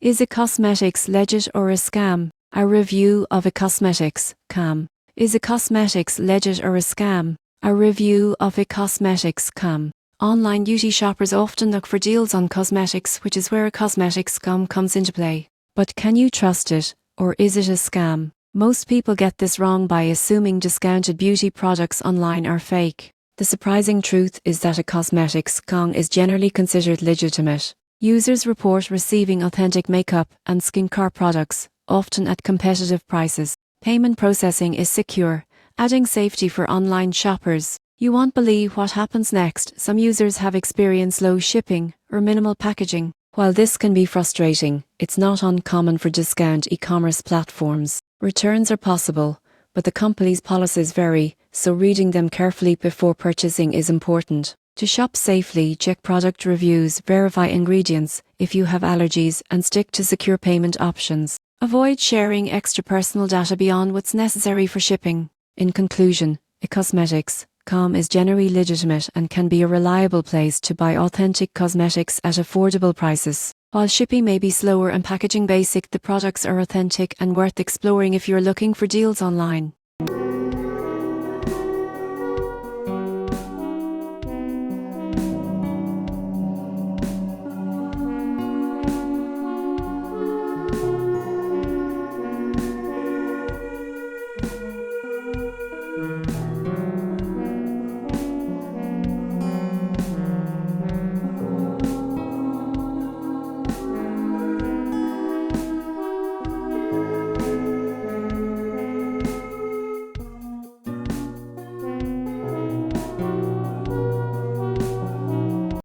Is eCosmetics legit or a scam? A review of eCosmeticscom. Is eCosmetics legit or a scam? A review of eCosmeticscom. Online beauty shoppers often look for deals on cosmetics, which is where eCosmeticscom comes into play. But can you trust it, or is it a scam? Most people get this wrong by assuming discounted beauty products online are fake. The surprising truth is that eCosmeticscom is generally considered legitimate. Users report receiving authentic makeup and skincare products, often at competitive prices. Payment processing is secure, adding safety for online shoppers. You won't believe what happens next. Some users have experienced low shipping or minimal packaging. While this can be frustrating, it's not uncommon for discount e-commerce platforms. Returns are possible, but the company's policies vary, so reading them carefully before purchasing is important. To shop safely, check product reviews, verify ingredients if you have allergies, and stick to secure payment options. Avoid sharing extra personal data beyond what's necessary for shipping. In conclusion, eCosmeticscom is generally legitimate and can be a reliable place to buy authentic cosmetics at affordable prices. While shipping may be slower and packaging basic, the products are authentic and worth exploring if you're looking for deals online.